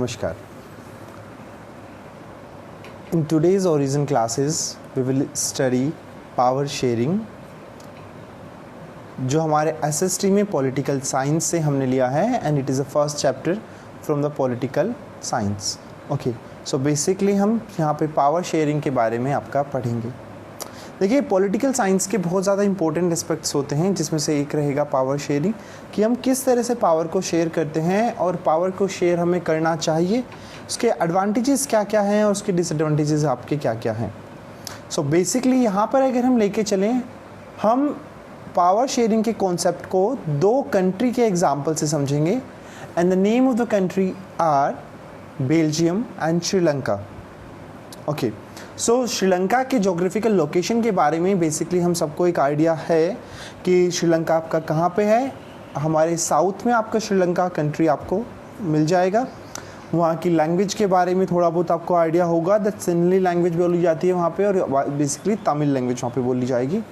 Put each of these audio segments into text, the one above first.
Namaskar. In today's Origin classes, we will study power sharing, जो हमारे SST में political science से हमने लिया है and it is the first chapter from the political science. Okay, so basically हम यहाँ पे पावर शेयरिंग के बारे में आपका पढ़ेंगे. देखिए, पॉलिटिकल साइंस के बहुत ज़्यादा इंपॉर्टेंट एस्पेक्ट्स होते हैं, जिसमें से एक रहेगा पावर शेयरिंग, कि हम किस तरह से पावर को शेयर करते हैं और पावर को शेयर हमें करना चाहिए, उसके एडवांटेजेस क्या क्या हैं और उसके डिसएडवांटेजेस आपके क्या क्या हैं. सो बेसिकली यहाँ पर अगर हम लेके चलें, हम पावर शेयरिंग के कॉन्सेप्ट को दो कंट्री के एग्जाम्पल से समझेंगे and the name of the country are Belgium and Sri Lanka. Okay, so Sri Lanka के जोग्राफिकल लोकेशन के बारे में बेसिकली हम सबको एक आइडिया है कि श्रीलंका आपका कहाँ पे है. हमारे साउथ में आपका श्रीलंका कंट्री आपको मिल जाएगा. वहाँ की लैंग्वेज के बारे में थोड़ा बहुत आपको आइडिया होगा. दैट सिंहली लैंग्वेज बोली जाती है वहाँ पे और बेसिकली तमिल लैंग्वेज वहाँ पे बोली जाएगी.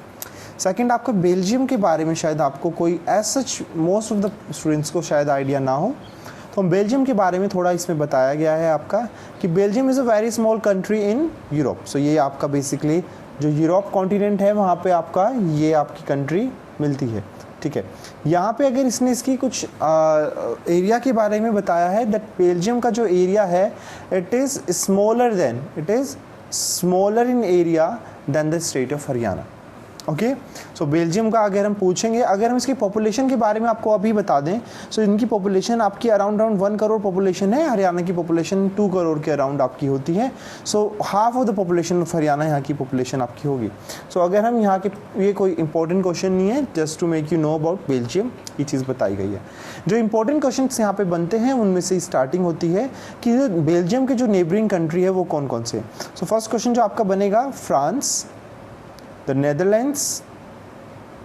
सेकंड, आपको बेल्जियम के बारे में शायद आपको कोई as such most of the students को शायद आइडिया ना हो, तो बेल्जियम के बारे में थोड़ा इसमें बताया गया है आपका कि Belgium is a very small country in Europe. So ये आपका बेसिकली जो यूरोप कॉन्टिनेंट है वहाँ पे आपका ये आपकी कंट्री मिलती है. ठीक है, यहाँ पे अगर इसने इसकी कुछ एरिया के बारे में बताया है दैट बेल्जियम का जो एरिया है it is smaller in area than the state of Haryana. Okay, so Belgium का अगर हम पूछेंगे, अगर हम इसकी पॉपुलेशन के बारे में आपको अभी बता दें, सो इनकी पॉपुलेशन आपकी अराउंड 1 करोड़ पॉपुलेशन है. हरियाणा की पॉपुलेशन 2 करोड़ के अराउंड आपकी होती है. So half of the population of Haryana यहाँ की पॉपुलेशन आपकी होगी. सो अगर हम यहाँ के, ये कोई इंपॉर्टेंट क्वेश्चन नहीं है, just to make you know about Belgium, ये चीज़ बताई गई है. जो इंपॉर्टेंट क्वेश्चन यहाँ पे बनते हैं उनमें से स्टार्टिंग होती है कि बेल्जियम के जो नेबरिंग कंट्री है वो कौन कौन से. सो फर्स्ट क्वेश्चन जो आपका बनेगा, France, the Netherlands,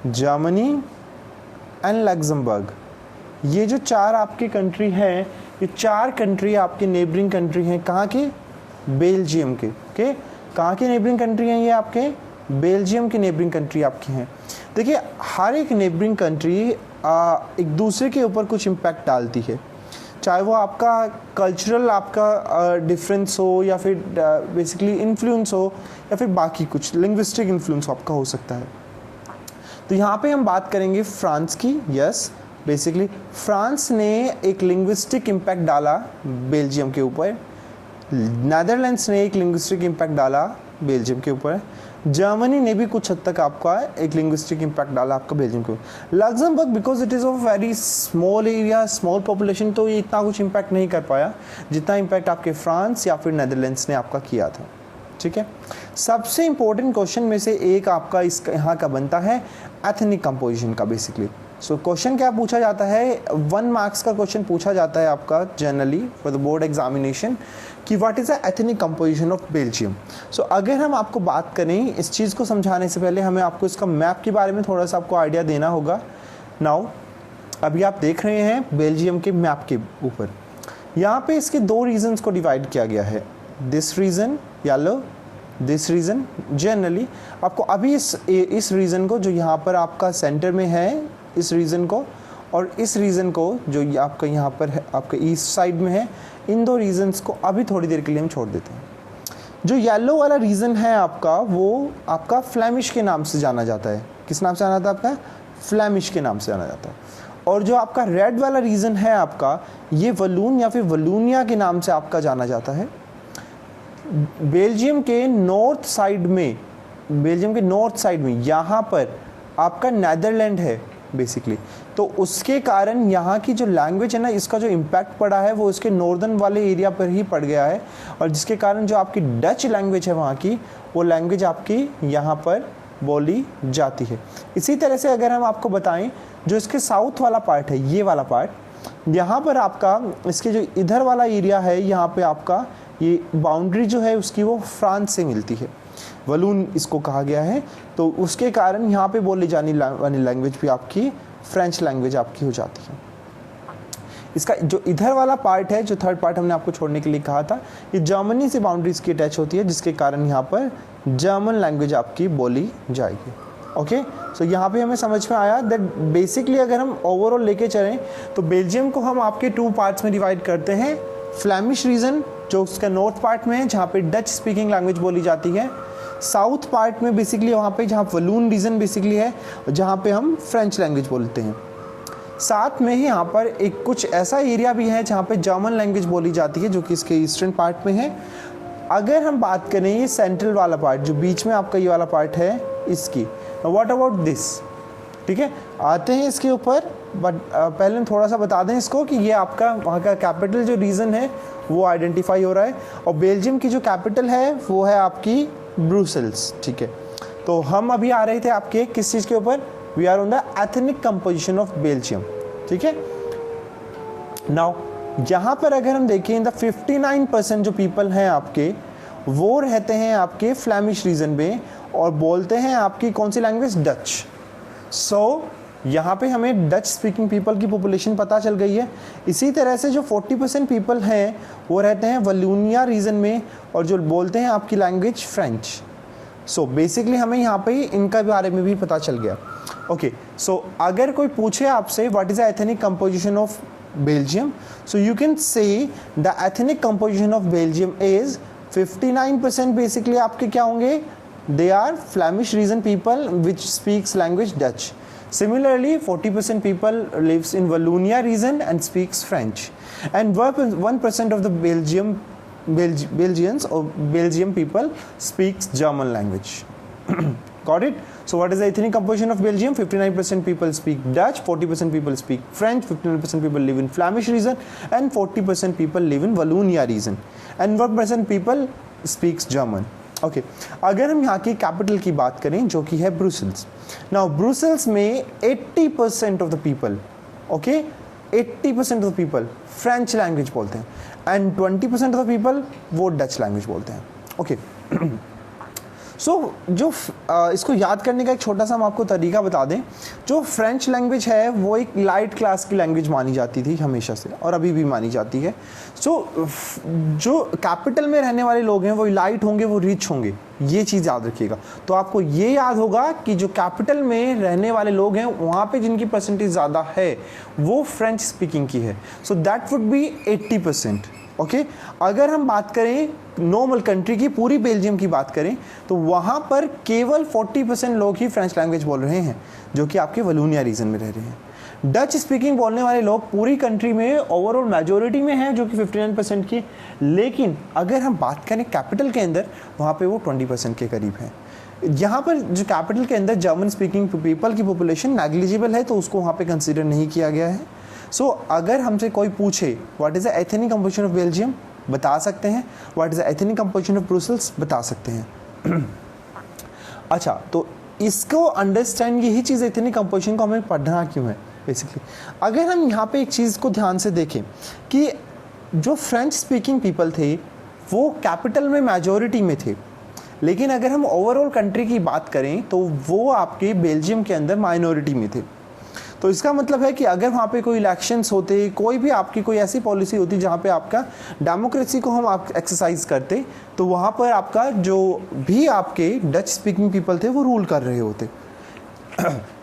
Germany and Luxembourg. ये जो चार आपकी कंट्री हैं, ये चार कंट्री आपके नेबरिंग कंट्री हैं. कहाँ के? बेल्जियम के. ओके, कहाँ के नेबरिंग कंट्री हैं ये आपके? बेल्जियम की नेबरिंग कंट्री आपकी हैं. देखिए, हर एक नेबरिंग कंट्री एक दूसरे के ऊपर कुछ इम्पैक्ट डालती है, चाहे वो आपका कल्चरल आपका डिफरेंस हो या फिर बेसिकली इन्फ्लुएंस हो या फिर बाकी कुछ लिंग्विस्टिक इन्फ्लुएंस आपका हो सकता है. तो यहाँ पे हम बात करेंगे फ्रांस की. यस, बेसिकली फ्रांस ने एक लिंग्विस्टिक इम्पैक्ट डाला बेल्जियम के ऊपर. नेदरलैंड्स ने एक लिंग्विस्टिक इम्पैक्ट डाला बेल्जियम के ऊपर. जर्मनी ने भी कुछ हद तक आपका एक लिंग्विस्टिक इम्पैक्ट डाला आपका बेल्जियम को. Luxembourg because it is of very small area, small population, तो ये इतना कुछ इम्पैक्ट नहीं कर पाया जितना इम्पैक्ट आपके फ्रांस या फिर नेदरलैंड्स ने आपका किया था. ठीक है, सबसे इंपॉर्टेंट क्वेश्चन में से एक आपका इसका यहाँ का बनता है एथनिक कंपोजिशन का. बेसिकली सो क्वेश्चन क्या पूछा जाता है, 1 मार्क्स का क्वेश्चन पूछा जाता है आपका generally for the board examination कि what is the ethnic composition of Belgium. So अगर हम आपको बात करें इस चीज़ को समझाने से पहले हमें आपको इसका मैप के बारे में थोड़ा सा आपको आइडिया देना होगा. नाउ अभी आप देख रहे हैं बेल्जियम के मैप के ऊपर, यहाँ पे इसके 2 रीजन्स को डिवाइड किया गया है. This region yellow, this region. Generally आपको अभी इस रीजन को जो यहाँ पर आपका सेंटर में है, इस रीजन को और इस रीजन को जो आपका यहाँ पर है आपके ईस्ट साइड में है, इन 2 रीजन्स को अभी थोड़ी देर के लिए हम छोड़ देते हैं. जो येलो वाला रीजन है आपका, वो आपका फ्लेमिश के नाम से जाना जाता है. किस नाम से जाना जाता है आपका? फ्लेमिश के नाम से जाना जाता है. और जो आपका रेड वाला रीजन है आपका, ये वलून या फिर वलूनिया के नाम से आपका जाना जाता है. बेल्जियम के नॉर्थ साइड में यहाँ पर आपका नेदरलैंड है बेसिकली. तो उसके कारण यहाँ की जो लैंग्वेज है ना, इसका जो इम्पैक्ट पड़ा है वो इसके नॉर्दर्न वाले एरिया पर ही पड़ गया है, और जिसके कारण जो आपकी डच लैंग्वेज है वहाँ की, वो लैंग्वेज आपकी यहाँ पर बोली जाती है. इसी तरह से अगर हम आपको बताएं, जो इसके साउथ वाला पार्ट है, ये वाला पार्ट, यहाँ पर आपका इसके जो इधर वाला एरिया है, यहाँ पे आपका ये बाउंड्री जो है उसकी वो फ्रांस से मिलती है. वलून इसको कहा गया है. तो उसके कारण यहाँ पे बोली जाने वाली लैंग्वेज भी आपकी फ्रेंच लैंग्वेज आपकी हो जाती है. इसका जो इधर वाला पार्ट है, जो थर्ड पार्ट हमने आपको छोड़ने के लिए कहा था, ये जर्मनी से बाउंड्रीज की अटैच होती है, जिसके कारण यहाँ पर जर्मन लैंग्वेज आपकी बोली जाएगी. ओके, सो यहाँ पे हमें समझ में आया दैट बेसिकली अगर हम ओवरऑल लेके चलें तो बेल्जियम को हम आपके 2 पार्ट्स में डिवाइड करते हैं. फ्लैमिश रीजन जो उसका नॉर्थ पार्ट में है जहाँ पे डच स्पीकिंग लैंग्वेज बोली जाती है, साउथ पार्ट में बेसिकली वहाँ पे जहाँ वलून रीजन बेसिकली है जहाँ पे हम फ्रेंच लैंग्वेज बोलते हैं। साथ में ही यहाँ पर एक कुछ ऐसा एरिया भी है जहाँ पे जर्मन लैंग्वेज बोली जाती है जो कि इसके ईस्टर्न पार्ट में है। अगर हम बात करें ये सेंट्रल वाला पार्ट जो बीच में आपका ये वाला पार्ट है इसकी, व्हाट अबाउट दिस, ठीक है, आते हैं इसके ऊपर। बट पहले हम थोड़ा सा बता दें इसको कि ये आपका वहाँ का कैपिटल जो रीजन है वो आइडेंटिफाई हो रहा है, और बेल्जियम की जो कैपिटल है वो है आपकी ब्रुसेल्स, ठीक है। तो हम अभी आ रहे थे आपके किस चीज़ के ऊपर, we are on the ethnic composition of Belgium, ठीक है। नाउ यहाँ पर अगर हम देखें द 59% जो पीपल हैं आपके वो रहते हैं आपके फ्लैमिश रीजन में और बोलते हैं आपकी कौन सी लैंग्वेज, डच। सो यहाँ पे हमें डच स्पीकिंग पीपल की पॉपुलेशन पता चल गई है। इसी तरह से जो 40% पीपल हैं वो रहते हैं वलूनिया रीजन में और जो बोलते हैं आपकी लैंग्वेज फ्रेंच। सो बेसिकली हमें यहाँ पे इनका बारे में भी पता चल गया। ओके, सो अगर कोई पूछे आपसे what is the ethnic composition of Belgium, so you can say the ethnic composition of Belgium is 59% basically आपके क्या होंगे, they are Flemish region people which speaks language Dutch. Similarly, 40% people lives in Wallonia region and speaks French, and 1% of the Belgians or Belgium people speaks German language. Got it? So what is the ethnic composition of Belgium? 59% people speak Dutch, 40% people speak French, 59% people live in Flemish region, and 40% people live in Wallonia region, and 1% people speaks German. Okay, अगर हम यहाँ की capital की बात करें जो कि है ब्रुसेल्स। नाउ ब्रुसेल्स में 80% of the people, okay, 80% of the people French language बोलते हैं एंड 20% ऑफ द पीपल वो डच लैंग्वेज बोलते हैं। ओके, सो जो इसको याद करने का एक छोटा सा हम आपको तरीका बता दें। जो फ्रेंच लैंग्वेज है वो एक लाइट क्लास की लैंग्वेज मानी जाती थी हमेशा से और अभी भी मानी जाती है। सो जो कैपिटल में रहने वाले लोग हैं वो लाइट होंगे, वो रिच होंगे, ये चीज़ याद रखिएगा। तो आपको ये याद होगा कि जो कैपिटल में रहने वाले लोग हैं वहाँ पे जिनकी परसेंटेज ज़्यादा है वो फ्रेंच स्पीकिंग की है। So that would be 80%। Okay, अगर हम बात करें नॉर्मल कंट्री की, पूरी बेल्जियम की बात करें तो वहाँ पर केवल 40% लोग ही फ्रेंच लैंग्वेज बोल रहे हैं जो कि आपके वलूनिया रीजन में रह रहे हैं। डच स्पीकिंग बोलने वाले लोग पूरी कंट्री में ओवरऑल मेजोरिटी में हैं जो कि 59% की, लेकिन अगर हम बात करें कैपिटल के अंदर वहाँ पे वो 20% के करीब हैं। यहाँ पर जो कैपिटल के अंदर जर्मन स्पीकिंग पीपल की पॉपुलेशन नेग्लिजिबल है तो उसको वहाँ पे कंसिडर नहीं किया गया है। सो अगर हमसे कोई पूछे what is the ethnic composition of Belgium, बता सकते हैं। What is the ethnic composition of Brussels, बता सकते हैं। अच्छा, तो इसको अंडरस्टैंड, यही चीज़ एथनिक कंपोजिशन को हमें पढ़ना क्यों है बेसिकली। अगर हम यहाँ पे एक चीज़ को ध्यान से देखें कि जो फ्रेंच स्पीकिंग पीपल थे वो कैपिटल में मेजॉरिटी में थे, लेकिन अगर हम ओवरऑल कंट्री की बात करें तो वो आपके बेल्जियम के अंदर माइनॉरिटी में थे। तो इसका मतलब है कि अगर वहाँ पे कोई इलेक्शंस होते, कोई भी आपकी कोई ऐसी पॉलिसी होती जहाँ पे आपका डेमोक्रेसी को हम आप एक्सरसाइज करते, तो वहाँ पर आपका जो भी आपके डच स्पीकिंग पीपल थे वो रूल कर रहे होते।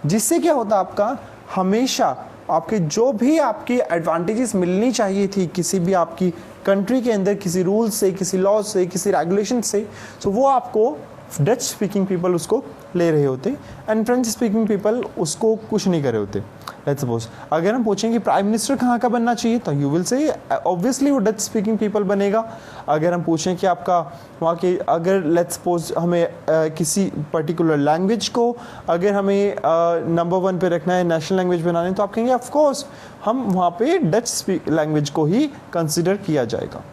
जिससे क्या होता, आपका हमेशा आपके जो भी आपकी एडवांटेजेस मिलनी चाहिए थी किसी भी आपकी कंट्री के अंदर, किसी रूल से, किसी लॉ से, किसी रेगुलेशन से, तो वो आपको डच स्पीकिंग पीपल उसको ले रहे होते एंड फ्रेंच स्पीकिंग पीपल उसको कुछ नहीं कर रहे होते। लेट्स सपोज अगर हम पूछें कि प्राइम मिनिस्टर कहाँ का बनना चाहिए तो यू विल से ऑब्वियसली वो डच स्पीकिंग पीपल बनेगा। अगर हम पूछें कि आपका वहाँ के, अगर लेट्स सपोज हमें किसी पर्टिकुलर लैंग्वेज को अगर हमें नंबर 1 पे रखना है, नेशनल लैंग्वेज बनाने, तो आप कहेंगे ऑफ कोर्स हम वहाँ पे डच लैंग्वेज को ही कंसिडर किया जाएगा।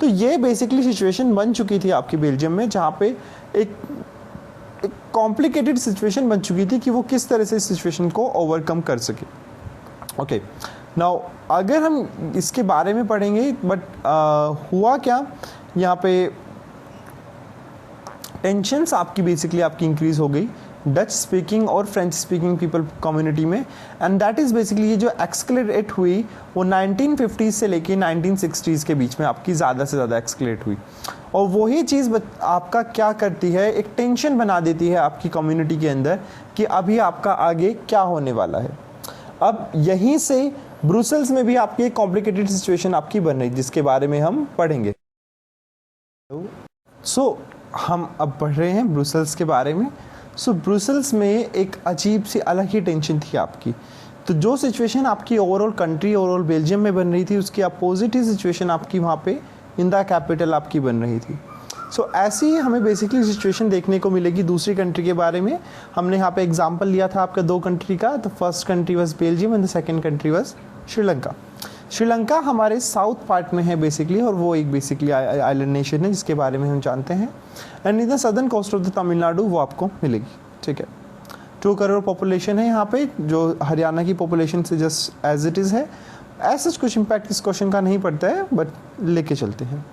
तो ये बेसिकली सिचुएशन बन चुकी थी आपकी बेल्जियम में, जहाँ पे एक कॉम्प्लिकेटेड सिचुएशन बन चुकी थी कि वो किस तरह से इस सिचुएशन को ओवरकम कर सके। ओके, नाउ अगर हम इसके बारे में पढ़ेंगे, बट हुआ क्या यहाँ पे, टेंशन्स आपकी बेसिकली आपकी इंक्रीज हो गई डच स्पीकिंग और फ्रेंच स्पीकिंग पीपल कम्युनिटी में, एंड दैट इज़ बेसिकली ये जो एक्सक्लेरेट हुई वो 1950s से लेके 1960s के बीच में आपकी ज़्यादा से ज़्यादा एक्सक्लेरेट हुई। और वही चीज़ आपका क्या करती है, एक टेंशन बना देती है आपकी कम्युनिटी के अंदर कि अभी आपका आगे क्या होने वाला है। अब यहीं से ब्रुसेल्स में भी आपकी एक कॉम्प्लिकेटेड सिचुएशन आपकी बन रही जिसके बारे में हम पढ़ेंगे। हम अब पढ़ रहे हैं ब्रुसेल्स के बारे में। ब्रुसेल्स में एक अजीब सी अलग ही टेंशन थी आपकी। तो जो सिचुएशन आपकी ओवरऑल कंट्री ओवरऑल बेल्जियम में बन रही थी उसकी अपोजिट ही सिचुएशन आपकी वहाँ पे इन द कैपिटल आपकी बन रही थी। ऐसी ही हमें बेसिकली सिचुएशन देखने को मिलेगी दूसरी कंट्री के बारे में। हमने यहाँ पे एग्जांपल लिया था आपका 2 कंट्री का। The first country was Belgium and the second country was Sri Lanka. Sri Lanka हमारे साउथ पार्ट में है बेसिकली, और वो एक बेसिकली आइलैंड नेशन है जिसके बारे में हम जानते हैं। And in the southern coast of the Tamil Nadu वो आपको मिलेगी, ठीक है। 2 करोड़ पॉपुलेशन है यहाँ पे, जो हरियाणा की पॉपुलेशन से जस्ट एज इट इज़ है। ऐसा कुछ इम्पैक्ट इस क्वेश्चन का नहीं पड़ता है, बट लेके चलते हैं।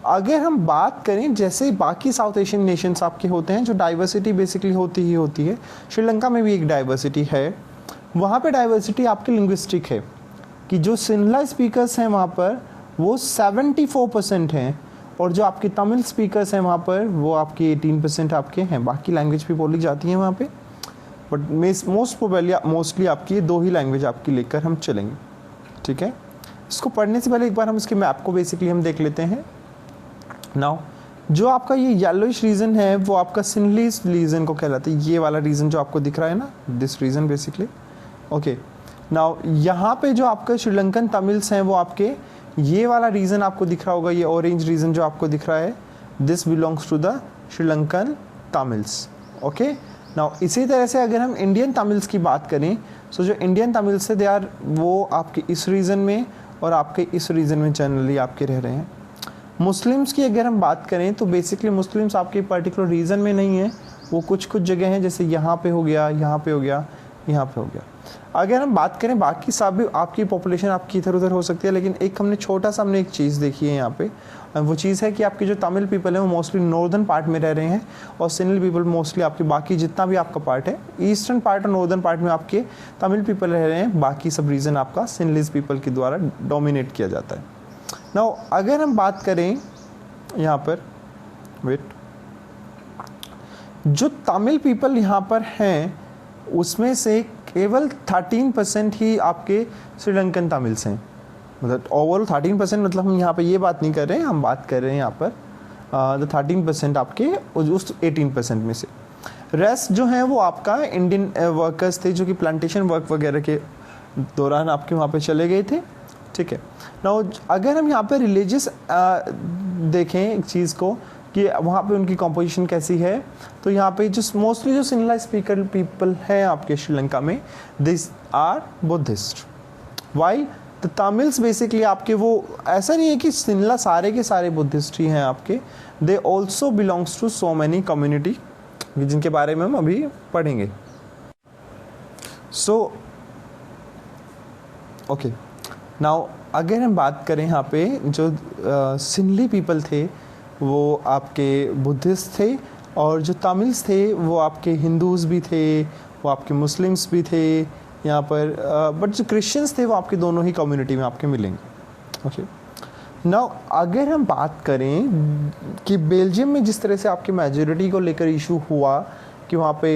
अगर हम बात करें जैसे बाकी साउथ एशियन नेशंस आपके होते हैं, जो डाइवर्सिटी बेसिकली होती ही होती है, श्रीलंका में भी एक डाइवर्सिटी है। वहाँ पे डाइवर्सिटी आपकी लिंग्विस्टिक है कि जो सिंहला स्पीकर्स हैं वहाँ पर वो 74% हैं, और जो आपके तमिल स्पीकर्स हैं वहाँ पर वो आपके 18% आपके हैं। बाकी लैंग्वेज भी बोली जाती हैं वहाँ पे, बट मोस्टली आपकी 2 ही लैंग्वेज आपकी लेकर हम चलेंगे, ठीक है। इसको पढ़ने से पहले एक बार हम इसके मैप को बेसिकली हम देख लेते हैं। नाउ जो आपका ये येलोइश रीजन है वो आपका सिनलीज रीजन को कहलाता है। ये वाला रीजन जो आपको दिख रहा है ना, this region basically, okay. Now यहाँ पे जो आपका श्रीलंकन तमिल्स हैं वो आपके ये वाला रीजन आपको दिख रहा होगा, ये ऑरेंज रीजन जो आपको दिख रहा है, this belongs to the Sri Lankan Tamils, okay. Now इसी तरह से अगर हम इंडियन तमिल्स की बात करें, जो इंडियन तमिल्स है दे आर वो आपके इस रीजन में और आपके इस रीजन में जनरली आपके रह रहे हैं। मुस्लिम्स की अगर हम बात करें तो बेसिकली मुस्लिम्स आपके पर्टिकुलर रीजन में नहीं है, वो कुछ जगह हैं, जैसे यहाँ पे हो गया, यहाँ पे हो गया, यहाँ पे हो गया। अगर हम बात करें बाकी सब आपकी पॉपुलेशन आपकी इधर उधर हो सकती है, लेकिन एक हमने छोटा सा हमने एक चीज़ देखी है यहाँ पे, वो चीज़ है कि आपके जो तमिल पीपल हैं वो मोस्टली नॉर्दर्न पार्ट में रह रहे हैं, और सिंहल पीपल मोस्टली आपके बाकी जितना भी आपका पार्ट है ईस्टर्न पार्ट और नॉर्दर्न पार्ट में आपके तमिल पीपल रह रहे हैं। बाकी सब रीजन आपका सिंहलीज पीपल के द्वारा डोमिनेट किया जाता है। नाउ अगर हम बात करें यहाँ पर जो तमिल पीपल यहाँ पर हैं उसमें से केवल 13% ही आपके श्रीलंकन तमिल्स हैं। मतलब ओवरऑल 13%, मतलब हम यहाँ पे ये बात नहीं कर रहे हैं, हम बात कर रहे हैं यहाँ पर 13% आपके उस 18% में से। रेस्ट जो हैं वो आपका इंडियन वर्कर्स थे जो कि प्लांटेशन वर्क वगैरह के दौरान आपके वहाँ पे चले गए थे, ठीक है। नाउ अगर हम यहाँ पे रिलीजियस देखें एक चीज़ को कि वहाँ पे उनकी कॉम्पोजिशन कैसी है, तो यहाँ पे जो मोस्टली जो सिंहला स्पीकर पीपल हैं आपके श्रीलंका में, this are Buddhist. Why the Tamils basically आपके वो ऐसा नहीं है कि सिंहला सारे के सारे बुद्धिस्ट ही हैं आपके, they also belongs to so many community जिनके बारे में हम अभी पढ़ेंगे। सो ओके, नाउ अगर हम बात करें यहाँ पे जो सिंहली पीपल थे वो आपके बुद्धिस्ट थे, और जो तमिल्स थे वो आपके हिंदूज़ भी थे, वो आपके मुस्लिम्स भी थे यहाँ पर, बट जो क्रिश्चियंस थे वो आपके दोनों ही कम्युनिटी में आपके मिलेंगे, ओके। नाउ अगर हम बात करें कि बेल्जियम में जिस तरह से आपकी मेजॉरिटी को लेकर इशू हुआ कि वहाँ पे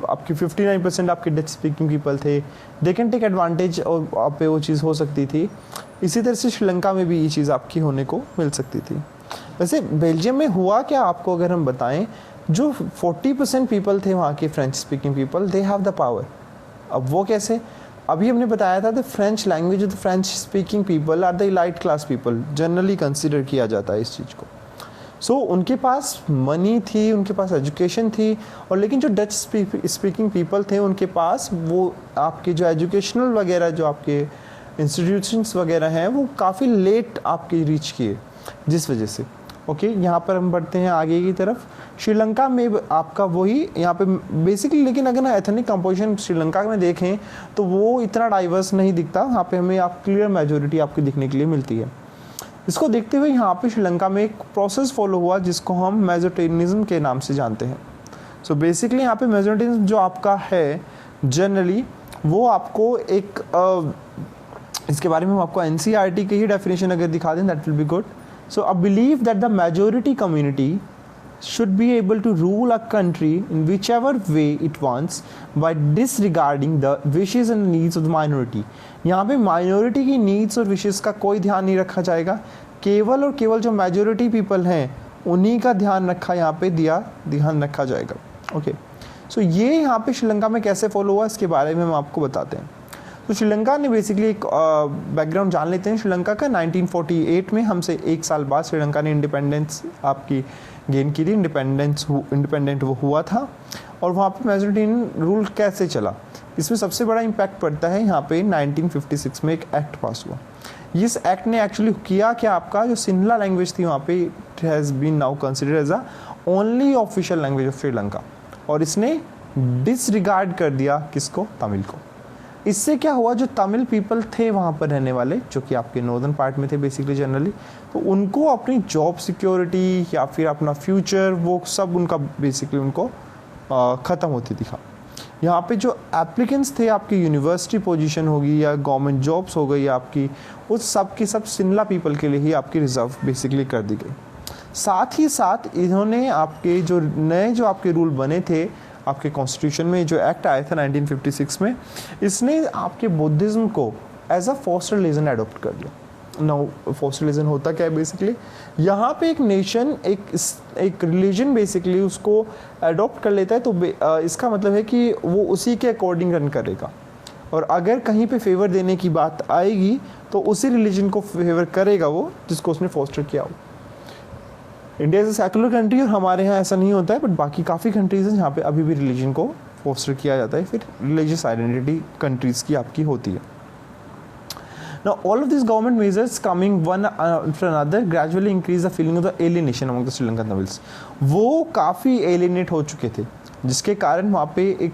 आपकी 59% आपके डच स्पीकिंग पीपल थे, दे कैन टेक एडवांटेज और आप पे वो चीज़ हो सकती थी। इसी तरह से श्रीलंका में भी ये चीज़ आपकी होने को मिल सकती थी। वैसे बेल्जियम में हुआ क्या आपको अगर हम बताएं, जो 40% पीपल थे वहाँ के French speaking people, they have the power. अब वो कैसे, अभी हमने बताया था the French language, the French speaking people are the elite class people, generally consider किया जाता है इस चीज़ को। सो उनके पास मनी थी, उनके पास एजुकेशन थी, और लेकिन जो डच स्पीकिंग पीपल थे उनके पास वो आपके जो एजुकेशनल वगैरह जो आपके इंस्टीट्यूशंस वगैरह हैं वो काफ़ी लेट आपके रीच किए, जिस वजह से ओके। यहाँ पर हम बढ़ते हैं आगे की तरफ। श्रीलंका में आपका वही यहाँ पे बेसिकली, लेकिन अगर एथनिक कंपोजिशन श्रीलंका में देखें तो वो इतना डाइवर्स नहीं दिखता, वहाँ पे हमें आप क्लियर मेजॉरिटी आपकी दिखने के लिए मिलती है। इसको देखते हुए यहाँ पे श्रीलंका में एक प्रोसेस फॉलो हुआ जिसको हम मेजोटेरियनिज्म के नाम से जानते हैं। सो बेसिकली यहाँ पे मेजोटेरियनिज्म जो आपका है जनरली वो आपको एक इसके बारे में हम आपको NCERT की ही डेफिनेशन अगर दिखा दें that will be good. So a believe that the majority community should be able to rule a country in whichever way it wants by disregarding the wishes and needs of the minority. यहाँ पे minority की needs और wishes का कोई ध्यान नहीं रखा जाएगा, केवल और केवल जो majority people हैं उन्हीं का ध्यान रखा यहाँ पे ध्यान रखा जाएगा. ओके, सो ये यहाँ पे श्रीलंका में कैसे फॉलो हुआ इसके बारे में हम आपको बताते हैं. तो श्रीलंका ने बेसिकली एक बैकग्राउंड जान लेते हैं. श्रीलंका का 1948 में हमसे एक साल बाद श्रीलंका ने इंडिपेंडेंस आपकी गेन की थी, इंडिपेंडेंट वो हुआ था. और वहाँ पे मेजोरिटेरियन रूल कैसे चला, इसमें सबसे बड़ा इम्पैक्ट पड़ता है यहाँ पे 1956 में एक एक्ट पास हुआ. इस एक्ट ने एक्चुअली किया कि आपका जो सिंहला लैंग्वेज थी वहाँ पे it has been now considered as a only official language of Sri Lanka, और इसने डिसरिगार्ड कर दिया किसको, तमिल को. इससे क्या हुआ, जो तमिल पीपल थे वहाँ पर रहने वाले, जो कि आपके नॉर्दर्न पार्ट में थे बेसिकली जनरली, तो उनको अपनी जॉब सिक्योरिटी या फिर अपना फ्यूचर वो सब उनका बेसिकली उनको ख़त्म होती दिखा. यहाँ पे जो एप्लीकेंट्स थे आपकी यूनिवर्सिटी पोजीशन होगी या गवर्नमेंट जॉब्स हो गई आपकी, उस सब की सब सिंहला पीपल के लिए ही आपकी रिजर्व बेसिकली कर दी गई. साथ ही साथ इन्होंने आपके जो नए जो आपके रूल बने थे आपके कॉन्स्टिट्यूशन में, जो एक्ट आया था 1956 में, इसने आपके बुद्धिज़्म को as a first religion adopt कर दिया. नाउ फर्स्ट रिलीजन होता क्या है बेसिकली, यहाँ पे एक नेशन एक रिलीजन बेसिकली उसको एडॉप्ट कर लेता है, तो इसका मतलब है कि वो उसी के अकॉर्डिंग रन करेगा. और अगर कहीं पे फेवर देने की बात आएगी तो उसी रिलीजन को फेवर करेगा वो जिसको उसने फोस्टर किया हो. India is a secular country और हमारे यहाँ ऐसा नहीं होता है, बट बाकी काफ़ी कंट्रीज हैं जहाँ पे अभी भी रिलीजन को फोस्टर किया जाता है, फिर रिलीजियस आइडेंटिटी कंट्रीज़ की आपकी होती है. Now, all of these government measures coming one after another gradually increase the feeling of the alienation among the Sri Lankan Tamils. वो काफ़ी एलिनेट हो चुके थे, जिसके कारण वहाँ पे एक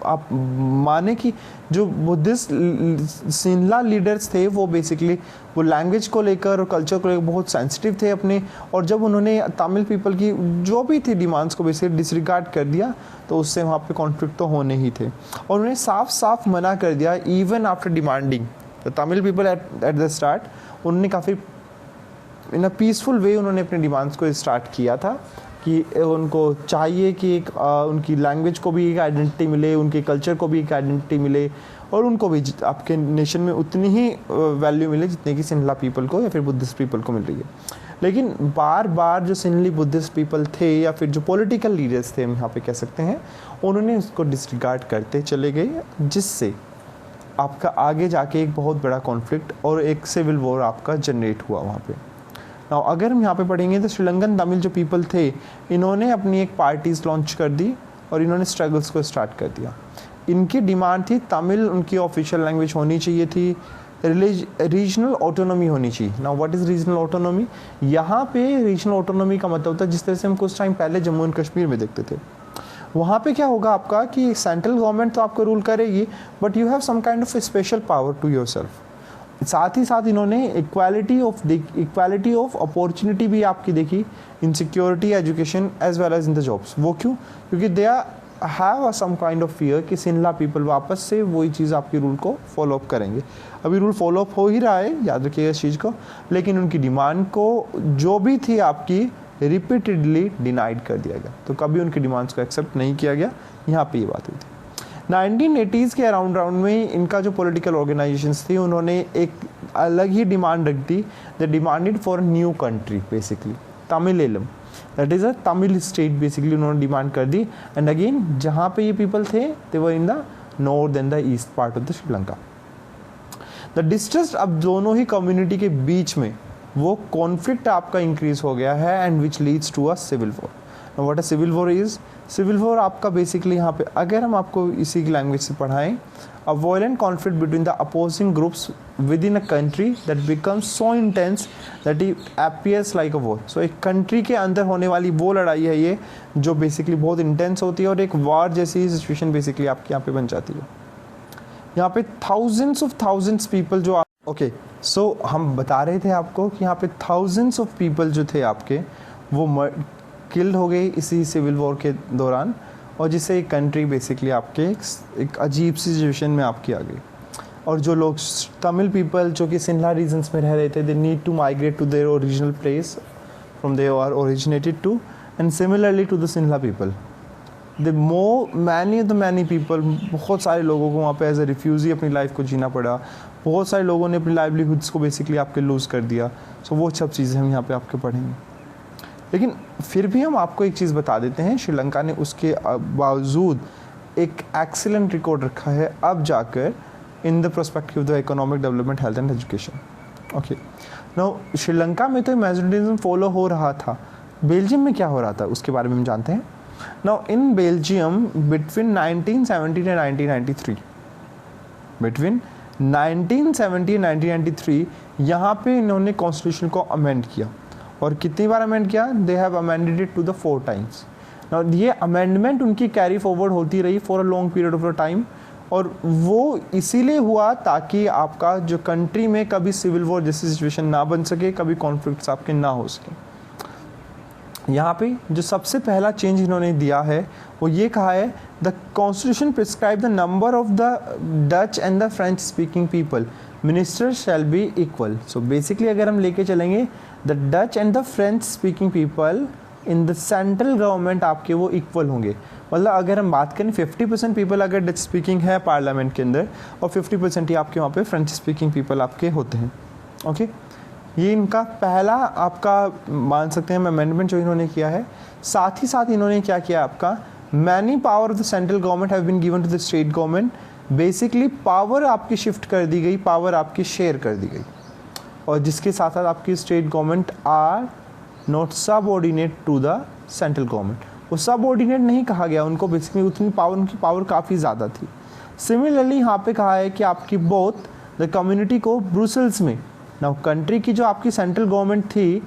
आप माने कि जो बुद्धिस्ट सिंहला लीडर्स थे वो बेसिकली वो लैंग्वेज को लेकर और कल्चर को लेकर बहुत सेंसिटिव थे अपने, और जब उन्होंने तमिल पीपल की जो भी थी डिमांड्स को बेसिकली डिसरिगार्ड कर दिया तो उससे वहाँ पे कॉन्फ्लिक्ट तो होने ही थे. और उन्होंने साफ साफ मना कर दिया even after demanding the Tamil people at the start. उन्होंने काफ़ी इन अ पीसफुल वे उन्होंने अपने डिमांड्स को स्टार्ट किया था कि उनको चाहिए कि एक उनकी लैंग्वेज को भी एक आइडेंटिटी मिले, उनके कल्चर को भी एक आइडेंटिटी मिले, और उनको भी आपके नेशन में उतनी ही वैल्यू मिले जितने कि सिंहला पीपल को या फिर बुद्धिस्ट पीपल को मिल रही है. लेकिन बार बार जो सिंहली बुद्धिस्ट पीपल थे या फिर जो पॉलिटिकल लीडर्स थे हम यहाँ पे कह सकते हैं, उन्होंने उसको डिसरिगार्ड करते चले गए, जिससे आपका आगे जाके एक बहुत बड़ा कॉन्फ्लिक्ट और एक सिविल वॉर आपका जनरेट हुआ वहाँ पे. नाउ अगर हम यहाँ पे पढ़ेंगे तो श्रीलंकन तमिल जो पीपल थे इन्होंने अपनी एक पार्टीज लॉन्च कर दी और इन्होंने स्ट्रगल्स को स्टार्ट कर दिया. इनकी डिमांड थी तमिल उनकी ऑफिशियल लैंग्वेज होनी चाहिए थी, रीजनल ऑटोनॉमी होनी चाहिए. Now what is regional autonomy, यहाँ पे रीजनल ऑटोनॉमी का मतलब होता है जिस तरह से हम कुछ टाइम पहले जम्मू एंड कश्मीर में देखते थे. वहाँ पे क्या होगा आपका कि सेंट्रल गवर्नमेंट तो आपको रूल करेगी, but you have some kind of special power to yourself. साथ ही साथ इन्होंने इक्वालिटी ऑफ अपॉर्चुनिटी भी आपकी देखी in security, education as well as in the jobs. वो क्यों, क्योंकि they have some kind of fear कि सिंहला पीपल वापस से वही चीज़ आपकी रूल को फॉलो अप करेंगे. अभी रूल फॉलो अप हो ही रहा है, याद रखिएगा इस चीज़ को, लेकिन उनकी डिमांड को जो भी थी आपकी रिपीटेडली डिनाइड कर दिया गया. तो कभी उनकी डिमांड्स को एक्सेप्ट नहीं किया गया. यहाँ पे ये बात हुई थी. 1980s के अराउंड में इनका जो पॉलिटिकल ऑर्गेनाइजेशंस थी उन्होंने एक अलग ही डिमांड रख दी. The demanded for new country basically Tamil Eelam, that is a Tamil state basically उन्होंने डिमांड कर दी. एंड अगेन जहाँ पे ये पीपल थे they were in the north and the east part of the Sri Lanka. The distress अब दोनों ही कम्युनिटी के बीच में वो कॉन्फ्लिक्ट आपका इंक्रीज हो गया है and which leads to a civil war. Now what a civil war is, civil war आपका बेसिकली यहाँ पे अगर हम आपको इसी की लैंग्वेज से पढ़ाएं, a violent conflict between the opposing groups within a country that becomes so intense that it appears like a war. So एक कंट्री के अंदर होने वाली वो लड़ाई है ये जो बेसिकली बहुत इंटेंस होती है और एक वार जैसी सिचुएशन बेसिकली आपके यहाँ पे बन जाती है. यहाँ पे थाउजेंड्स पीपल जो ओके सो हम बता रहे थे आपको कि यहाँ पे थाउजेंड्स ऑफ पीपल जो थे आपके वो किल्ड हो गए इसी सिविल वॉर के दौरान, और जिससे एक कंट्री बेसिकली आपके एक अजीब सी सिचुएशन में आपकी आ गई. और जो लोग तमिल पीपल जो कि सिंहला रीजन्स में रह रहे थे, they need to migrate to their original place from they are originated to, and similarly to the Sinhala people, many people, बहुत सारे लोगों को वहाँ पे एज ए रिफ्यूजी अपनी लाइफ को जीना पड़ा, बहुत सारे लोगों ने अपनी लाइवलीहुड्स को बेसिकली आपके लूज़ कर दिया। सो वो सब चीज़ें हम यहाँ पे आपके पढ़ेंगे। लेकिन फिर भी हम आपको एक चीज़ बता देते हैं, श्रीलंका ने उसके बावजूद एक एक्सीलेंट रिकॉर्ड रखा है अब जाकर in the prospective of the economic development, health and education. Okay, now Sri Lanka में तो मैजोरिटिज्म फॉलो हो रहा था, बेल्जियम में क्या हो रहा था उसके बारे में हम जानते हैं। Now in Belgium between 1970 and 1993, between 1970 and 1993 यहाँ पे इन्होंने कॉन्स्टिट्यूशन को अमेंड किया, और कितनी बार अमेंड किया? They have amended it to the 4 times. Now ये अमेंडमेंट उनकी कैरी फॉरवर्ड होती रही for a long period of time, और वो इसीलिए हुआ ताकि आपका जो कंट्री में कभी सिविल वॉर जैसी सिचुएशन ना बन सके, कभी कॉन्फ्लिक्ट्स आपके ना हो सके। यहाँ पे जो सबसे पहला चेंज इन्होंने दिया है वो ये कहा है, the constitution prescribe the number of the Dutch and the French speaking people, minister shall be equal. So basically अगर हम लेके चलेंगे the Dutch and the French speaking people in the central government आपके वो इक्वल होंगे। मतलब अगर हम बात करें 50% पीपल अगर डच स्पीकिंग है पार्लियामेंट के अंदर, और 50% ही आपके वहाँ पे फ्रेंच स्पीकिंग पीपल आपके होते हैं। ओके, ये इनका पहला आपका मान सकते हैं अमेंडमेंट जो इन्होंने किया है। साथ ही साथ इन्होंने क्या किया, आपका many power of the central government have been given to the state government. Basically power आपकी शिफ्ट कर दी गई, पावर आपकी शेयर कर दी गई, और जिसके साथ साथ आपकी state government are not subordinate to the central government. वो सबऑर्डिनेट नहीं कहा गया उनको, बेसिकली उतनी पावर, उनकी पावर काफ़ी ज़्यादा थी। सिमिलरली यहाँ पे कहा है कि आपकी बोथ द कम्युनिटी को ब्रुसेल्स में, नाउ कंट्री की जो आपकी सेंट्रल गवर्नमेंट थी,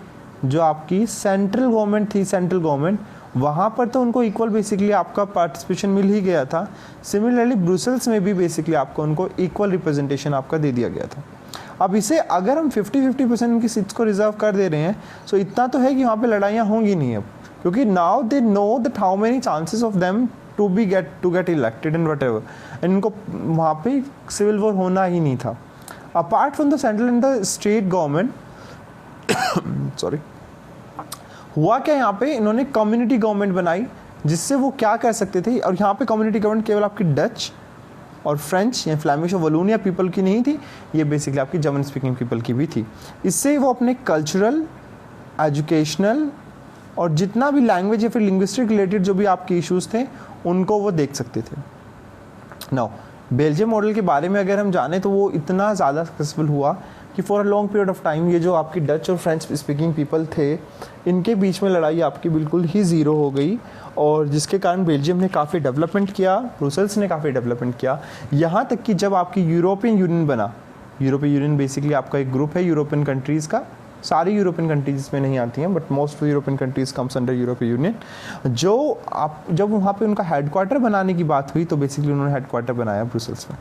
जो आपकी सेंट्रल गवर्नमेंट थी, सेंट्रल गवर्नमेंट, वहाँ पर तो उनको इक्वल बेसिकली आपका पार्टिसिपेशन मिल ही गया था। सिमिलरली ब्रुसेल्स में भी बेसिकली आपको उनको इक्वल रिप्रेजेंटेशन आपका दे दिया गया था। अब इसे अगर हम 50-50% उनकी सीट्स को रिजर्व कर दे रहे हैं, सो इतना तो है कि वहाँ पे लड़ाइयाँ होंगी नहीं अब, क्योंकि now they know that how many chances of them to get elected and whatever, and इनको वहाँ पे सिविल वॉर होना ही नहीं था। Apart from the central and the state government sorry, हुआ क्या यहाँ पे, इन्होंने कम्युनिटी गवर्नमेंट बनाई, जिससे वो क्या कर सकते थे। और यहाँ पे कम्युनिटी गवर्नमेंट केवल आपकी डच और फ्रेंच या फ्लैमिश और वलूनिया पीपल की नहीं थी, ये बेसिकली आपकी जर्मन स्पीकिंग पीपल की भी थी। इससे वो अपने कल्चरल, एजुकेशनल और जितना भी लैंग्वेज या फिर लिंग्विस्टिक रिलेटेड जो भी आपके इश्यूज थे उनको वो देख सकते थे। नाउ बेल्जियम मॉडल के बारे में अगर हम जाने तो वो इतना ज़्यादा सक्सेसफुल हुआ कि for a long period of time ये जो आपकी डच और फ्रेंच स्पीकिंग पीपल थे, इनके बीच में लड़ाई आपकी बिल्कुल ही ज़ीरो हो गई, और जिसके कारण बेल्जियम ने काफ़ी डेवलपमेंट किया, ब्रुसेल्स ने काफ़ी डेवलपमेंट किया। यहाँ तक कि जब आपकी यूरोपियन यूनियन बना, यूरोपियन यूनियन बेसिकली आपका एक ग्रुप है यूरोपियन कंट्रीज़ का, सारी यूरोपियन कंट्रीज में नहीं आती हैं but most European countries comes under European union. जो आप जब वहाँ पे उनका हेडक्वार्टर बनाने की बात हुई तो बेसिकली उन्होंने हेडक्वार्टर बनाया ब्रुसेल्स में।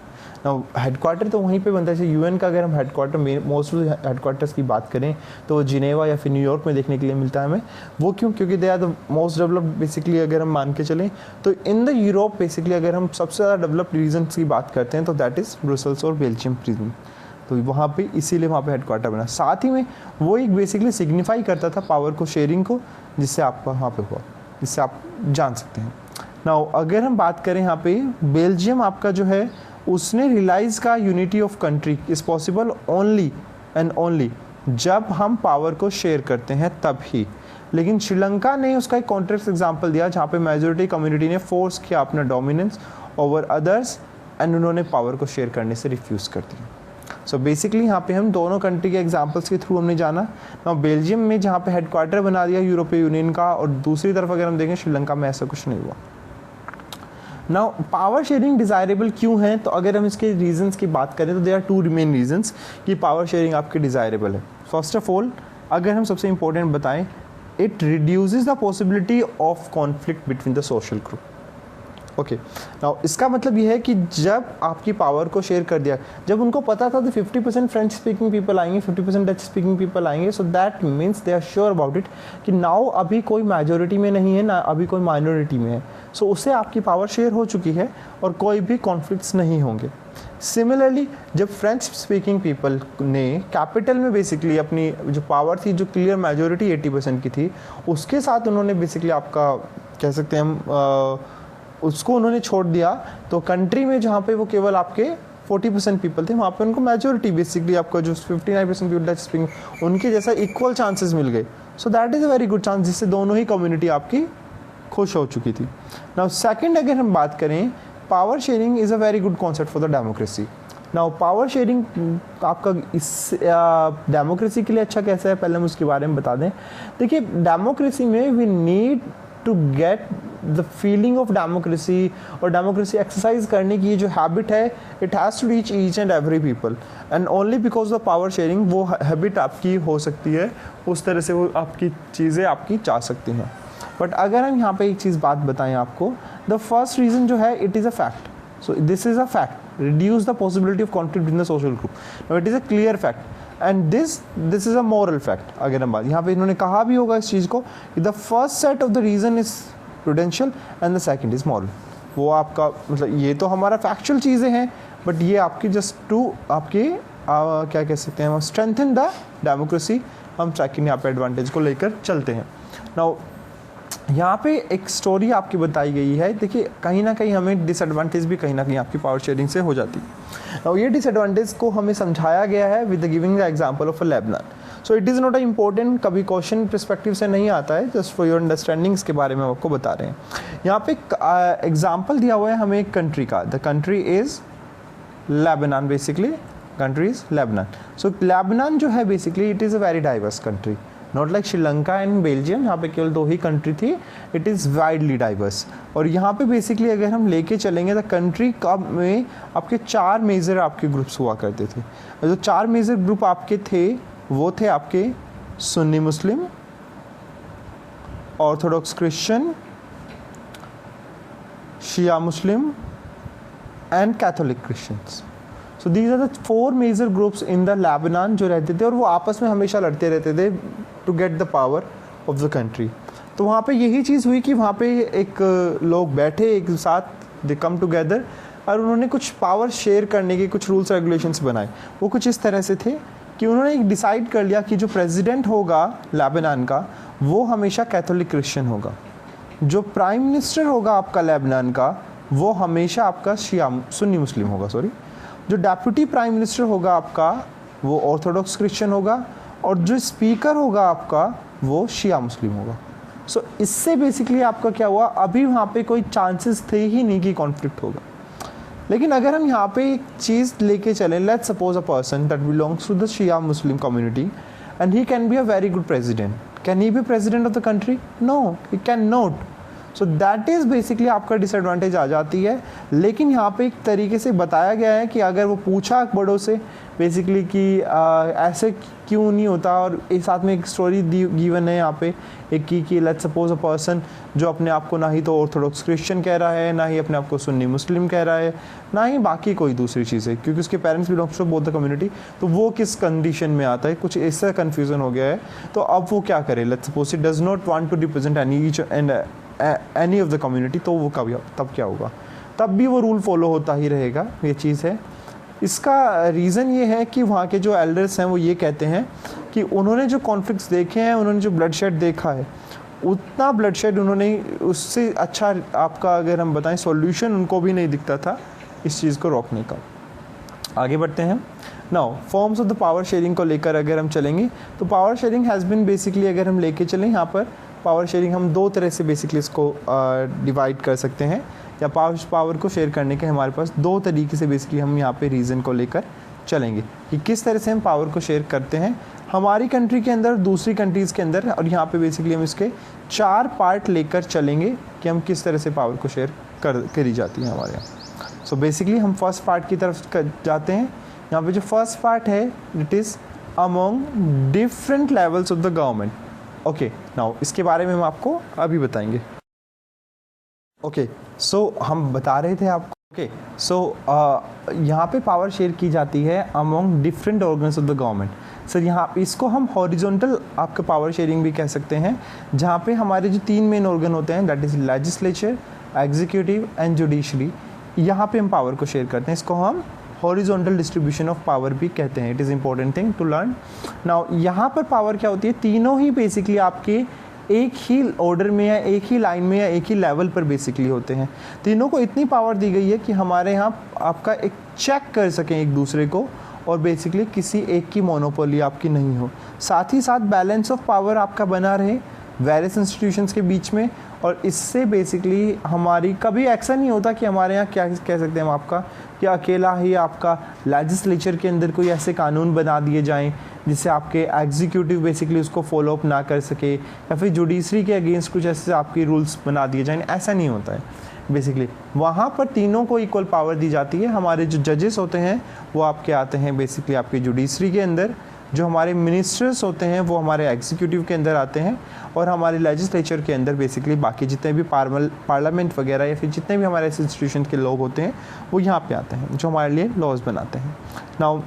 ना हेडक्वार्टर तो वहीं पे बनता है, यूएन का अगर हम हेडक्वार्टर में मोस्ट हेडक्वार्टर्स की बात करें तो वो जिनेवा या फिर न्यूयॉर्क में देखने के लिए मिलता है हमें। वो क्यों? क्योंकि they are the most developed basically अगर हम मान के चलें तो इन द यूरोप बेसिकली अगर हम सबसे ज़्यादा डेवलप्ड रीजन्स की बात करते हैं तो दैट इज़ ब्रुसेल्स और बेल्जियम रीजन। तो वहाँ पे इसीलिए वहाँ पे हेडक्वार्टर बना। साथ ही में वो एक बेसिकली सिग्निफाई करता था पावर को, शेयरिंग को, जिससे आपका वहाँ पे हुआ, जिससे आप जान सकते हैं। नाउ अगर हम बात करें यहाँ पे बेल्जियम आपका जो है उसने रियलाइज़ का unity of country is possible only and only जब हम पावर को शेयर करते हैं तब ही। लेकिन श्रीलंका ने उसका एक कॉन्ट्रेक्ट एग्जाम्पल दिया जहाँ पे मेजॉरिटी कम्युनिटी ने फोर्स किया अपना डोमिनेंस ओवर अदर्स एंड उन्होंने पावर को शेयर करने से रिफ्यूज़ कर दिया। सो बेसिकली यहाँ पे हम दोनों कंट्री के एग्जांपल्स के थ्रू हमने जाना। ना बेल्जियम में जहाँ पे हेडक्वार्टर बना दिया यूरोपियन यूनियन का, और दूसरी तरफ अगर हम देखें श्रीलंका में ऐसा कुछ नहीं हुआ। नाउ पावर शेयरिंग डिज़ायरेबल क्यों है? तो अगर हम इसके रीजंस की बात करें तो there are two main reasons कि पावर शेयरिंग आपकी डिज़ायरेबल है। फर्स्ट ऑफ ऑल अगर हम सबसे इंपॉर्टेंट बताएं, it reduces the possibility of conflict between the social group. Okay now इसका मतलब ये है कि जब आपकी पावर को शेयर कर दिया, जब उनको पता था तो 50% फ्रेंच स्पीकिंग पीपल आएंगे, 50% डच स्पीकिंग पीपल आएंगे, so that means they are sure about it कि नाउ अभी कोई मेजोरिटी में नहीं है ना अभी कोई माइनॉरिटी में है, सो उससे आपकी पावर शेयर हो चुकी है और कोई भी कॉन्फ्लिक्ट्स नहीं होंगे। सिमिलरली जब फ्रेंच स्पीकिंग पीपल ने कैपिटल में बेसिकली अपनी जो पावर थी, जो क्लियर मेजोरिटी 80% की थी, उसके साथ उन्होंने बेसिकली आपका कह सकते हैं हम उसको उन्होंने छोड़ दिया, तो कंट्री में जहाँ पे वो केवल आपके 40% पीपल थे, वहाँ पे उनको मेजोरिटी बेसिकली आपका जो 59% पीपल डच स्पीकिंग उनके जैसा इक्वल चांसेस मिल गए। सो that is a very good chance, जिससे दोनों ही कम्युनिटी आपकी खुश हो चुकी थी। नाउ सेकंड अगर हम बात करें, power sharing is a very good concept for the democracy. Now power sharing आपका इस डेमोक्रेसी के लिए अच्छा कैसा है, पहले हम उसके बारे में बता दें। देखिए डेमोक्रेसी में we need to get the feeling of democracy, और डेमोक्रेसी एक्सरसाइज करने की जो हैबिट है, it has to reach each and every people, and only because of power sharing वो हैबिट आपकी हो सकती है, उस तरह से वो आपकी चीज़ें आपकी जा सकती हैं। बट अगर हम यहाँ पे एक चीज़ बात बताएं आपको, द फर्स्ट रीज़न जो है it is a fact, so this is a fact, reduce the possibility of conflict in the social group, now it is a clear fact and this is a moral fact. अगर हम बात यहाँ पे इन्होंने कहा भी होगा इस चीज़ को, the first set of the reason is prudential and the second is moral. वो आपका मतलब ये तो हमारा फैक्चुअल चीज़ें हैं, बट ये आपकी जस्ट टू आपके क्या कह सकते हैं, स्ट्रेंथन द डेमोक्रेसी, हम सेकंड यहाँ पे एडवांटेज को लेकर चलते हैं। नाउ यहाँ पे एक स्टोरी आपकी बताई गई है, देखिए कहीं ना कहीं हमें डिसएडवांटेज भी कहीं ना कहीं आपकी पावर शेयरिंग से हो जाती है। और ये डिसएडवांटेज को हमें समझाया गया है with giving the example of a Lebanon. So it is not a important, कभी क्वेश्चन पर्सपेक्टिव से नहीं आता है, जस्ट फॉर योर अंडरस्टैंडिंग्स के बारे में आपको बता रहे हैं। यहाँ पे एग्जाम्पल दिया हुआ है हमें एक कंट्री का, the country is Lebanon, basically country is Lebanon. So Lebanon जो है basically it is a very diverse country, not like Sri Lanka and Belgium, यहाँ पे केवल 2 ही कंट्री थी, इट इज़ वाइडली डाइवर्स। और यहाँ पे बेसिकली अगर हम लेके चलेंगे तो कंट्री का में आपके 4 मेजर आपके ग्रुप्स हुआ करते थे। जो 4 मेजर ग्रुप आपके थे वो थे आपके Sunni Muslim, orthodox Christian, Shia Muslim and Catholic Christians. So these are the 4 major groups in the Lebanon जो रहते थे, और वो आपस में हमेशा लड़ते रहते थे to get the power of the country. तो वहाँ पे यही चीज़ हुई कि वहाँ पे एक लोग बैठे एक साथ, दे कम टुगेदर, और उन्होंने कुछ पावर शेयर करने के कुछ रूल्स रेगुलेशंस बनाए। वो कुछ इस तरह से थे कि उन्होंने एक डिसाइड कर लिया कि जो प्रेसिडेंट होगा लेबनान का वो हमेशा कैथोलिक क्रिश्चियन होगा, जो प्राइम मिनिस्टर होगा आपका लेबनान का वो हमेशा आपका सुन्नी मुस्लिम होगा, जो डेप्यूटी प्राइम मिनिस्टर होगा आपका वो ऑर्थोडॉक्स क्रिश्चियन होगा, और जो स्पीकर होगा आपका वो शिया मुस्लिम होगा। सो इससे बेसिकली आपका क्या हुआ, अभी वहाँ पे कोई चांसेस थे ही नहीं कि कॉन्फ्लिक्ट होगा। लेकिन अगर हम यहाँ पे एक चीज़ लेके चलें, let's suppose a person that belongs to the Shia Muslim community and he can be a very good president, can he be president of the country? No, he can not. So that is basically आपका disadvantage आ जाती है। लेकिन यहाँ पे एक तरीके से बताया गया है कि अगर वो पूछा बड़ों से बेसिकली कि ऐसे क्यों नहीं होता, और एक साथ में एक स्टोरी गिवन है यहाँ पे एक कि लेट्स सपोज अ पर्सन जो अपने आप को ना ही तो ऑर्थोडॉक्स क्रिश्चियन कह रहा है, ना ही अपने आप को सुन्नी मुस्लिम कह रहा है, ना ही बाकी कोई दूसरी चीज़ है, क्योंकि उसके parents belongs to both the community, तो वो किस कंडीशन में आता है, कुछ ऐसा कन्फ्यूज़न हो गया है। तो अब वो क्या करे, let's suppose it does not want to represent any of the community, तो वो तब क्या होगा, तब भी वो रूल फॉलो होता ही रहेगा, ये चीज़ है। इसका रीज़न ये है कि वहाँ के जो एल्डर्स हैं वो ये कहते हैं कि उन्होंने जो कॉन्फ्लिक्ट्स देखे हैं, उन्होंने जो ब्लड शेड देखा है, उतना ब्लड शेड उन्होंने उससे अच्छा आपका अगर हम बताएं सॉल्यूशन उनको भी नहीं दिखता था इस चीज़ को रोकने का। आगे बढ़ते हैं। Now forms of the power sharing को लेकर अगर हम चलेंगे तो power sharing has been basically अगर हम लेके चलें, यहाँ पर पावर शेयरिंग हम 2 तरह से बेसिकली इसको डिवाइड कर सकते हैं, या पावर को शेयर करने के हमारे पास 2 तरीके से बेसिकली हम यहाँ पे रीज़न को लेकर चलेंगे कि किस तरह से हम पावर को शेयर करते हैं हमारी कंट्री के अंदर, दूसरी कंट्रीज़ के अंदर, और यहाँ पे बेसिकली हम इसके 4 पार्ट लेकर चलेंगे कि हम किस तरह से पावर को शेयर करी जाती है हमारे यहाँ। सो बेसिकली हम फर्स्ट पार्ट की तरफ जाते हैं। यहाँ पे जो फर्स्ट पार्ट है it is among different levels of the government. Okay, now इसके बारे में हम आपको अभी बताएंगे। ओके, सो हम बता रहे थे आपको, ओके, सो यहाँ पे पावर शेयर की जाती है among different organs of the government. Sir यहाँ इसको हम हॉरिजॉन्टल आपका पावर शेयरिंग भी कह सकते हैं, जहाँ पे हमारे जो 3 मेन ऑर्गन होते हैं, that is legislature, executive and judiciary, यहाँ पे हम पावर को शेयर करते हैं। इसको हम हॉरिजॉन्टल डिस्ट्रीब्यूशन ऑफ पावर भी कहते हैं। It is important thing to learn. Now यहाँ पर पावर क्या होती है, तीनों ही बेसिकली आपके एक ही ऑर्डर में या एक ही लाइन में या एक ही लेवल पर बेसिकली होते हैं। तीनों को इतनी पावर दी गई है कि हमारे यहाँ आपका एक चेक कर सकें एक दूसरे को, और बेसिकली किसी एक की मोनोपोली आपकी नहीं हो। साथ ही साथ बैलेंस ऑफ पावर आपका बना रहे वेरियस इंस्टीट्यूशंस के बीच में, और इससे बेसिकली हमारी कभी ऐसा नहीं होता कि हमारे यहाँ क्या कह सकते हैं हम आपका, कि अकेला ही आपका लेजिस्लेचर के अंदर कोई ऐसे कानून बना दिए जाएं जिससे आपके एग्जीक्यूटिव बेसिकली उसको फॉलो अप ना कर सके, या फिर जुडिशरी के अगेंस्ट कुछ ऐसे आपकी रूल्स बना दिए जाएं। ऐसा नहीं होता है बेसिकली। वहाँ पर तीनों को इक्वल पावर दी जाती है। हमारे जो जजेस होते हैं वो आपके आते हैं बेसिकली आपके जुडिशरी के अंदर, जो हमारे मिनिस्टर्स होते हैं वो हमारे एग्जीक्यूटिव के अंदर आते हैं, और हमारे लेजिस्लेचर के अंदर बेसिकली बाकी जितने भी पार्लियामेंट वगैरह या फिर जितने भी हमारे इंस्टीट्यूशन के लोग होते हैं वो यहाँ पे आते हैं, जो हमारे लिए लॉज बनाते हैं। नाउ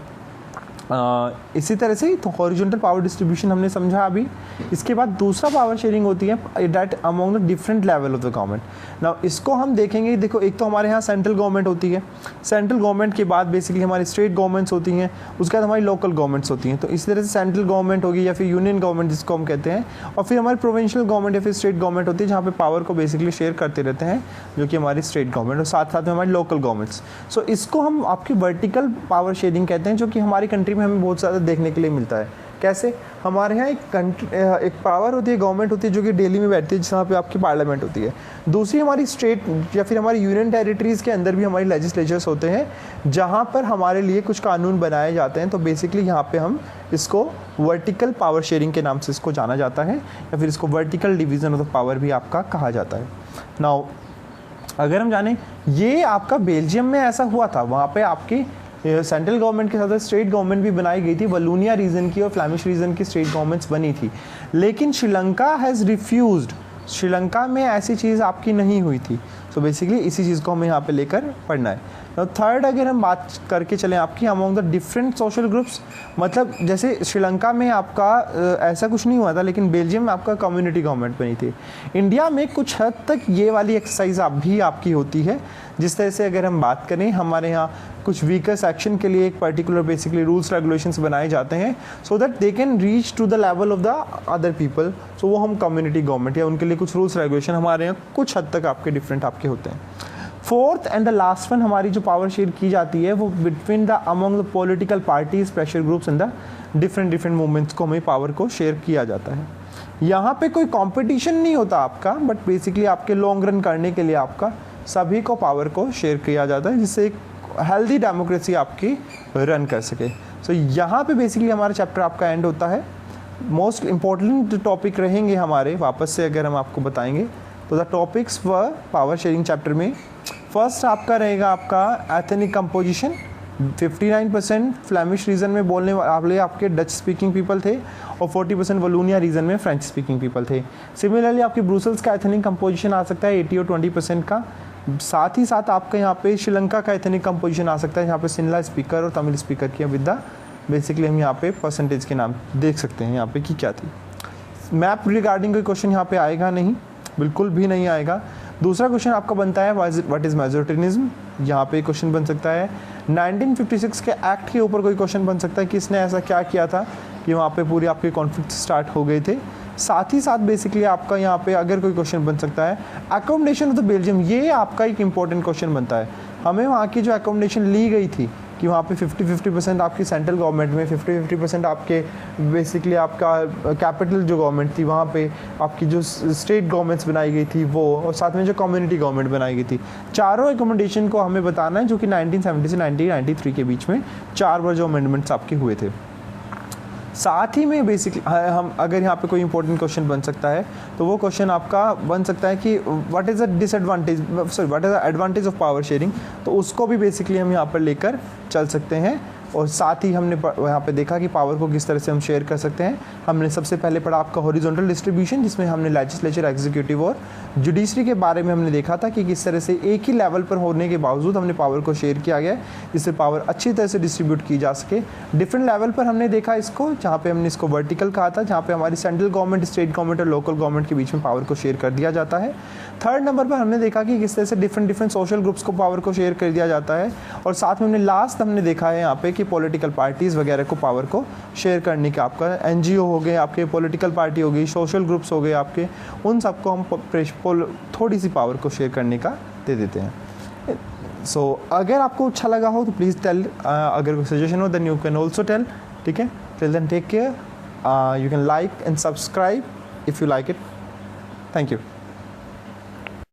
इसी तरह से तो हॉरिजॉन्टल पावर डिस्ट्रीब्यूशन हमने समझा अभी। इसके बाद दूसरा पावर शेयरिंग होती है that among the different level of the government. Now इसको हम देखेंगे, देखो एक तो हमारे यहाँ सेंट्रल गवर्नमेंट होती है, सेंट्रल गवर्नमेंट के बाद बेसिकली हमारी स्टेट गवर्नमेंट्स होती हैं, उसके बाद हमारी लोकल गवर्नमेंट्स होती हैं। तो इस तरह से सेंट्रल गवर्नमेंट होगी या फिर यूनियन गवर्नमेंट जिसको हम कहते हैं, और फिर हमारी प्रोविंशियल गवर्नमेंट या फिर स्टेट गवर्नमेंट होती है जहाँ पे पावर को बेसिकली शेयर करते रहते हैं, जो कि हमारी स्टेट गवर्नमेंट, और साथ साथ में हमारी लोकल गवर्नमेंट्स। सो इसको हम आपकी वर्टिकल पावर शेयरिंग कहते हैं, जो कि हमारी कंट्री में हमें बहुत ज़्यादा देखने के लिए मिलता है। कैसे, हमारे यहाँ एक पावर होती है, गवर्नमेंट होती है जो कि दिल्ली में बैठती है, जहाँ पे आपकी पार्लियामेंट होती है। दूसरी हमारी स्टेट या फिर हमारी यूनियन टेरिटरीज़ के अंदर भी हमारी लेजिस्लेचर्स होते हैं, जहाँ पर हमारे लिए कुछ कानून बनाए जाते हैं। तो बेसिकली यहाँ पे हम इसको वर्टिकल पावर शेयरिंग के नाम से इसको जाना जाता है, या फिर इसको vertical division of the power भी आपका कहा जाता है। नाउ अगर हम जाने, ये आपका बेल्जियम में ऐसा हुआ था, वहाँ पे आपकी सेंट्रल गवर्नमेंट के साथ स्टेट गवर्नमेंट भी बनाई गई थी, वलोनिया रीजन की और फ्लैमिश रीजन की स्टेट गवर्नमेंट्स बनी थी। लेकिन श्रीलंका हैज़ रिफ्यूज्ड, श्रीलंका में ऐसी चीज़ आपकी नहीं हुई थी। सो बेसिकली इसी चीज़ को हमें यहाँ पे लेकर पढ़ना है। तो थर्ड अगर हम बात करके चलें आपकी among the different social groups, मतलब जैसे श्रीलंका में आपका ऐसा कुछ नहीं हुआ था, लेकिन बेल्जियम में आपका कम्युनिटी गवर्नमेंट बनी थी। इंडिया में कुछ हद तक ये वाली एक्सरसाइज भी आपकी होती है, जिस तरह से अगर हम बात करें, हमारे यहाँ कुछ वीकर सेक्शन के लिए एक पर्टिकुलर बेसिकली रूल्स रेगुलेशंस बनाए जाते हैं, so that they can reach to the level of the other people. So वो हम कम्युनिटी गवर्नमेंट या उनके लिए कुछ रूल्स रेगुलेशन हमारे यहाँ कुछ हद तक आपके डिफरेंट आपके होते हैं। Fourth and the last one हमारी जो पावर शेयर की जाती है वो between the among the political parties, pressure groups and the different movements को हमें पावर को शेयर किया जाता है। यहाँ पे कोई कंपटीशन नहीं होता आपका, बट बेसिकली आपके लॉन्ग रन करने के लिए आपका सभी को पावर को शेयर किया जाता है, जिससे एक हेल्दी डेमोक्रेसी आपकी रन कर सके। सो यहाँ पे बेसिकली हमारा चैप्टर आपका एंड होता है। मोस्ट इम्पॉर्टेंट टॉपिक रहेंगे हमारे, वापस से अगर हम आपको बताएंगे तो द टॉपिक्स व पावर शेयरिंग चैप्टर में फर्स्ट आपका रहेगा आपका एथनिक कंपोजिशन। 59% फ्लैमिश रीजन में बोलने वाले आपके डच स्पीकिंग पीपल थे, और 40% वलोनिया रीजन में फ्रेंच स्पीकिंग पीपल थे। सिमिलरली आपके ब्रुसेल्स का एथनिक कंपोजिशन आ सकता है 80 और 20% का। साथ ही साथ आपका यहाँ पे श्रीलंका का एथनिक कंपोजिशन आ सकता है, यहाँ पे सिंहला स्पीकर और तमिल स्पीकर की विद्या बेसिकली हम यहाँ पे परसेंटेज के नाम देख सकते हैं यहाँ पे कि क्या थी। मैप रिगार्डिंग कोई क्वेश्चन यहाँ पे आएगा नहीं, बिल्कुल भी नहीं आएगा। दूसरा क्वेश्चन आपका बनता है व्हाट इज़ मेजोरिटनिज्म, यहाँ पे क्वेश्चन बन सकता है। 1956 के एक्ट के ऊपर कोई क्वेश्चन बन सकता है कि इसने ऐसा क्या किया था कि वहाँ पे पूरी आपके कॉन्फ्लिक्ट स्टार्ट हो गए थे। साथ ही साथ बेसिकली आपका यहाँ पे अगर कोई क्वेश्चन बन सकता है अकोमोडेशन ऑफ द बेल्जियम, ये आपका एक इंपॉर्टेंट क्वेश्चन बनता है। हमें वहाँ की जो अकोमोडेशन ली गई थी कि वहाँ पे 50-50% आपकी सेंट्रल गवर्नमेंट में, 50-50% आपके बेसिकली आपका कैपिटल जो गवर्नमेंट थी वहाँ पे आपकी जो स्टेट गवर्नमेंट्स बनाई गई थी वो, और साथ में जो कम्युनिटी गवर्नमेंट बनाई गई थी, चारों अकोमोडेशन को हमें बताना है, जो कि 1970 से 1993 के बीच में 4 बार जो अमेंडमेंट्स आपके हुए थे। साथ ही में बेसिकली हम अगर यहाँ पे कोई इंपॉर्टेंट क्वेश्चन बन सकता है तो वो क्वेश्चन आपका बन सकता है कि what is the disadvantage, sorry what is the advantage of power sharing, तो उसको भी बेसिकली हम यहाँ पर लेकर चल सकते हैं। और साथ ही हमने यहाँ पे देखा कि पावर को किस तरह से हम शेयर कर सकते हैं। हमने सबसे पहले पढ़ा आपका हॉरिजॉन्टल डिस्ट्रीब्यूशन, जिसमें हमने लेजिस्लेचर, एग्जीक्यूटिव और जुडिशरी के बारे में हमने देखा था कि किस तरह से एक ही लेवल पर होने के बावजूद हमने पावर को शेयर किया गया है, जिससे पावर अच्छी तरह से डिस्ट्रीब्यूट की जा सके। डिफरेंट लेवल पर हमने देखा इसको, जहाँ पे हमने इसको वर्टिकल कहा था, जहाँ पे हमारी सेंट्रल गवर्नमेंट, स्टेट गवर्नमेंट और लोकल गवर्नमेंट के बीच में पावर को शेयर कर दिया जाता है। थर्ड नंबर पर हमने देखा कि किस तरह से डिफरेंट सोशल ग्रुप्स को पावर को शेयर कर दिया जाता है। और साथ में हमने देखा है यहाँ पे कि पॉलिटिकल पार्टीज़ वगैरह को पावर को शेयर करने का, आपका एनजीओ हो गए, आपके पॉलिटिकल पार्टी हो गई, सोशल ग्रुप्स हो गए आपके, उन सबको हम थोड़ी सी पावर को शेयर करने का दे देते हैं। सो अगर आपको अच्छा लगा हो तो प्लीज़ टेल, अगर कोई सजेशन हो then you can also tell, ठीक है। Till then take care, you can like and subscribe if you like it. Thank you.